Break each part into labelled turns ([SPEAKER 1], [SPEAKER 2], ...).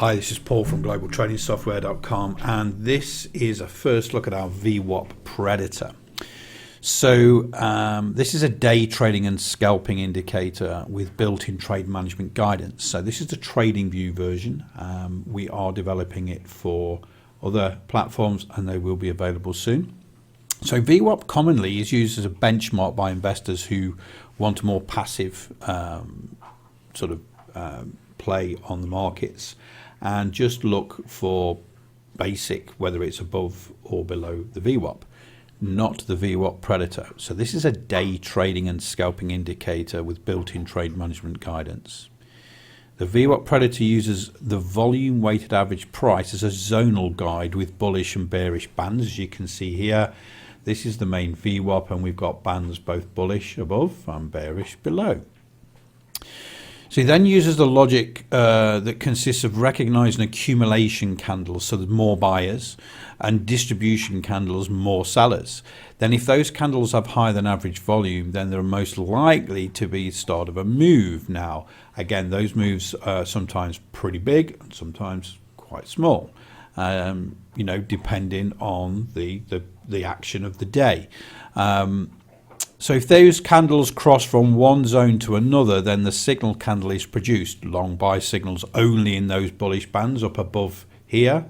[SPEAKER 1] Hi, this is Paul from globaltradingsoftware.com, and this is a first look at our VWAP Predator. So this is a day trading and scalping indicator with built-in trade management guidance. So this is the trading view version. We are developing it for other platforms and they will be available soon. So VWAP commonly is used as a benchmark by investors who want a more passive play on the markets, and just look for basic, whether it's above or below the VWAP, not the VWAP Predator. So this is a day trading and scalping indicator with built-in trade management guidance. The VWAP Predator uses the volume weighted average price as a zonal guide with bullish and bearish bands. As you can see here, this is the main VWAP, and we've got bands both bullish above and bearish below. So he then uses the logic that consists of recognizing accumulation candles, so there's more buyers, and distribution candles, more sellers. Then if those candles have higher than average volume, then they're most likely to be the start of a move. Now, again, those moves are sometimes pretty big and sometimes quite small, depending on the action of the day. So if those candles cross from one zone to another, then the signal candle is produced. Long buy signals only in those bullish bands up above here,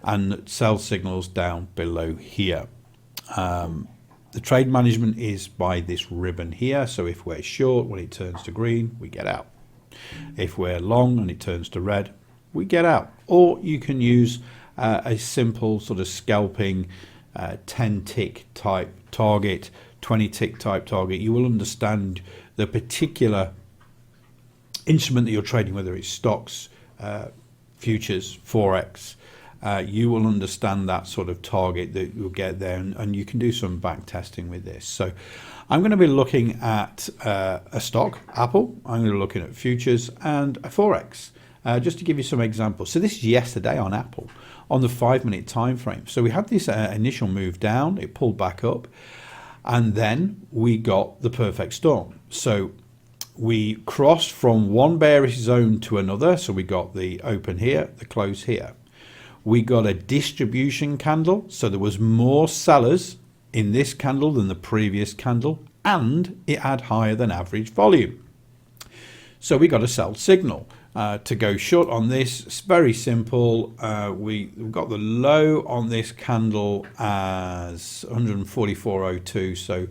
[SPEAKER 1] and sell signals down below here. The trade management is by this ribbon here. So if we're short, when it turns to green, we get out. If we're long and it turns to red, we get out. Or you can use a simple sort of scalping 10 tick type target, 20 tick type target. You will understand the particular instrument that you're trading, whether it's stocks, futures, Forex. You will understand that sort of target that you'll get there, and you can do some back testing with this. So I'm going to be looking at a stock, Apple. I'm going to be looking at futures and a Forex, just to give you some examples. So this is yesterday on Apple on the 5-minute time frame. So we had this initial move down, it pulled back up, and then we got the perfect storm. So we crossed from one bearish zone to another. So we got the open here, the close here. We got a distribution candle. So there was more sellers in this candle than the previous candle, and it had higher than average volume. So we got a sell signal. To go short on this, it's very simple. We've got the low on this candle as 144.02, so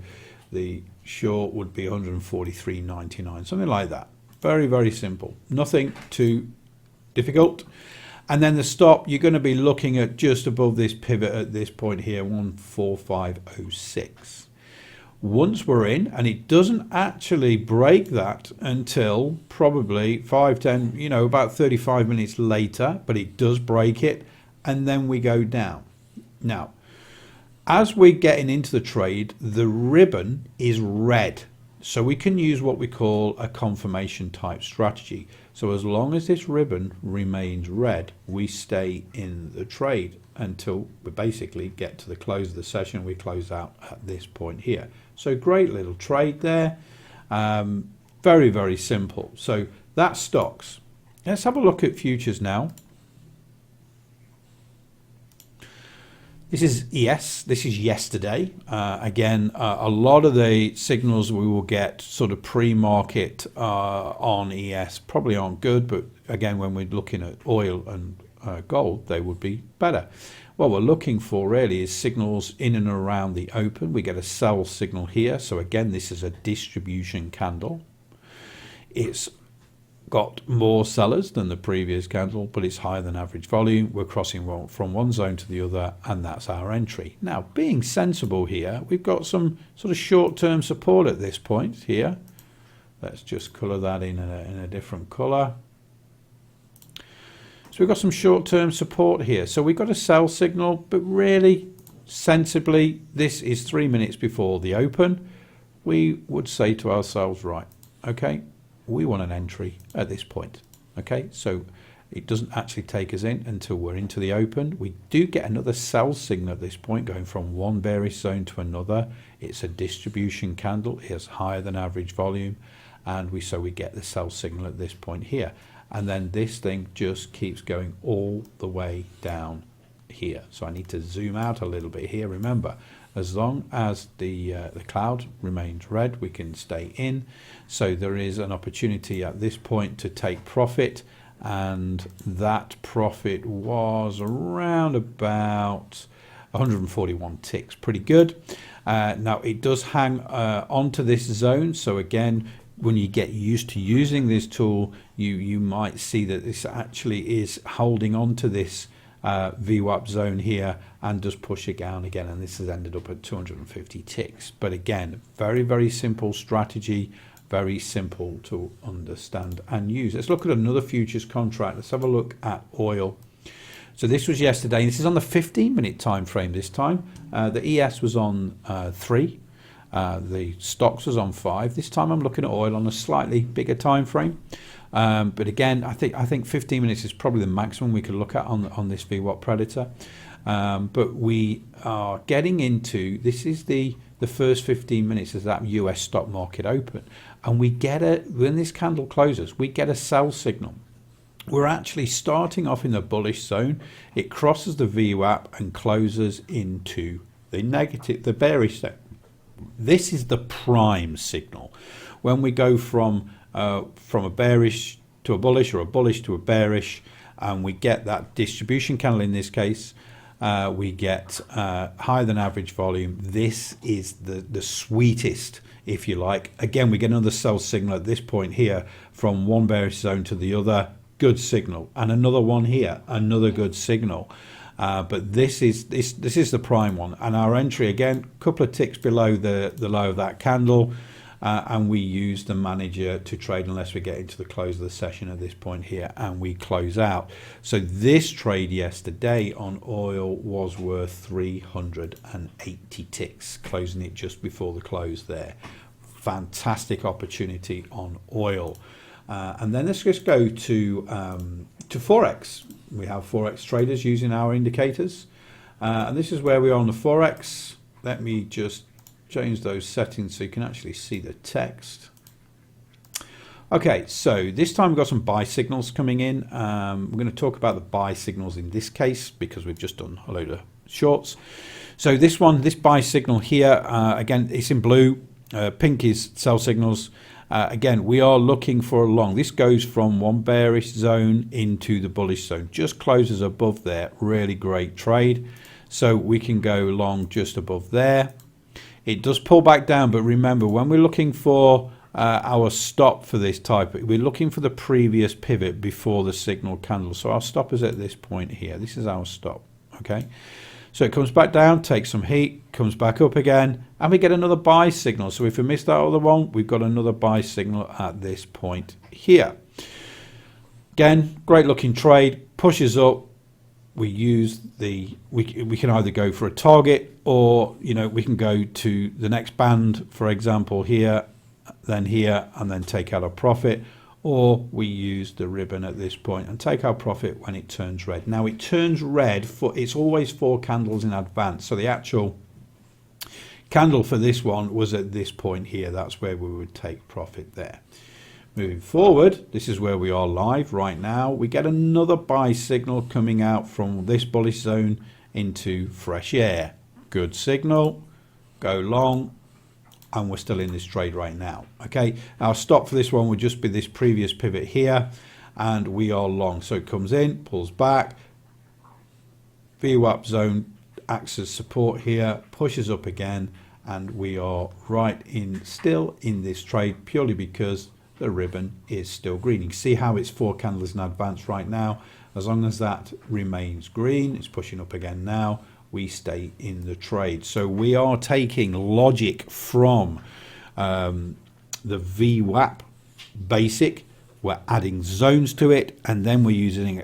[SPEAKER 1] the short would be 143.99, something like that. Very, very simple, nothing too difficult. And then the stop, you're going to be looking at just above this pivot at this point here, 145.06. Once we're in, and it doesn't actually break that until probably 5-10, about 35 minutes later, but it does break it, and then we go down. Now, as we're getting into the trade, the ribbon is red, so we can use what we call a confirmation type strategy. So as long as this ribbon remains red, we stay in the trade until we basically get to the close of the session. We close out at this point here. So great little trade there. Very, very simple. So that's stocks. Let's have a look at futures now. This is ES. This is yesterday. Again, a lot of the signals we will get sort of pre-market on ES probably aren't good, but again, when we're looking at oil and gold, they would be better. What we're looking for really is signals in and around the open. We get a sell signal here. So again, this is a distribution candle. It's got more sellers than the previous candle, but it's higher than average volume. We're crossing from one zone to the other, and that's our entry. Now, being sensible here, we've got some sort of short-term support at this point here. Let's just color that in a different color. So we've got some short-term support here. So we've got a sell signal, but really sensibly, this is 3 minutes before the open. We would say to ourselves, right, okay, we want an entry at this point. Okay, so it doesn't actually take us in until we're into the open. We do get another sell signal at this point, going from one bearish zone to another. It's a distribution candle. It has higher than average volume, and we get the sell signal at this point here. and then this thing just keeps going all the way down here. So I need to zoom out a little bit here. Remember, as long as the cloud remains red, we can stay in. So there is an opportunity at this point to take profit, and that profit was around about 141 ticks. Pretty good. Now it does hang onto this zone, so again, when you get used to using this tool, you might see that this actually is holding on to this VWAP zone here and just push it down again, and this has ended up at 250 ticks. But again, very, very simple strategy, very simple to understand and use. Let's look at another futures contract. Let's have a look at oil. So this was yesterday. This is on the 15-minute time frame this time. The ES was on 3. The stocks was on 5. This time I'm looking at oil on a slightly bigger time frame. But again, I think 15 minutes is probably the maximum we could look at on this VWAP Predator. But we are getting into, this is the first 15 minutes as that US stock market open. And we get when this candle closes, we get a sell signal. We're actually starting off in the bullish zone. It crosses the VWAP and closes into the negative, the bearish zone. This is the prime signal. When we go from a bearish to a bullish, or a bullish to a bearish, and we get that distribution candle in this case, we get higher than average volume. This is the sweetest, if you like. Again, we get another sell signal at this point here from one bearish zone to the other. Good signal, and another one here, another good signal. But this is the prime one, and our entry again, a couple of ticks below the low of that candle, and we use the manager to trade unless we get into the close of the session at this point here, and we close out. So this trade yesterday on oil was worth 380 ticks, closing it just before the close there. Fantastic opportunity on oil. And then let's just go to Forex. We have Forex traders using our indicators. And this is where we are on the Forex. Let me just change those settings so you can actually see the text. Okay, so this time we've got some buy signals coming in. We're going to talk about the buy signals in this case because we've just done a load of shorts. So this buy signal here, again, it's in blue. Pink is sell signals. Again, we are looking for a long. This goes from one bearish zone into the bullish zone. Just closes above there. Really great trade. So we can go long just above there. It does pull back down, but remember, when we're looking for our stop for this type, we're looking for the previous pivot before the signal candle. So our stop is at this point here. This is our stop. Okay. So it comes back down, takes some heat, comes back up again, and we get another buy signal. So if we missed that other one, we've got another buy signal at this point here. Again, great looking trade, pushes up. We use we can either go for a target, or we can go to the next band, for example here, then here, and then take out a profit. Or we use the ribbon at this point and take our profit when it turns red. Now it turns red it's always 4 candles in advance. So the actual candle for this one was at this point here. That's where we would take profit there. Moving forward, this is where we are live right now. We get another buy signal coming out from this bullish zone into fresh air. Good signal, go long. And we're still in this trade right now. Okay, our stop for this one would just be this previous pivot here, and we are long. So it comes in, pulls back, VWAP zone acts as support here, pushes up again, and we are still in this trade purely because the ribbon is still green. You can see how it's 4 candles in advance right now. As long as that remains green, it's pushing up again now. We stay in the trade. So we are taking logic from the VWAP basic. We're adding zones to it, and then we're using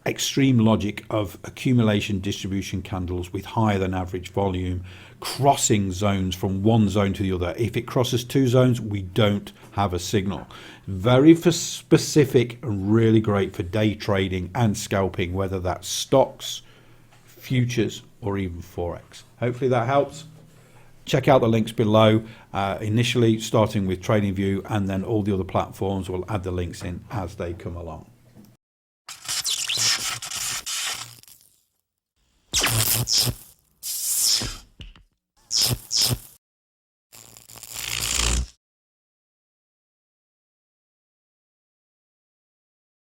[SPEAKER 1] extreme logic of accumulation distribution candles with higher than average volume, crossing zones from one zone to the other. If it crosses 2 zones, we don't have a signal. Very specific and really great for day trading and scalping, whether that's stocks, futures, or even Forex. Hopefully that helps. Check out the links below, initially starting with TradingView, and then all the other platforms will add the links in as they come along.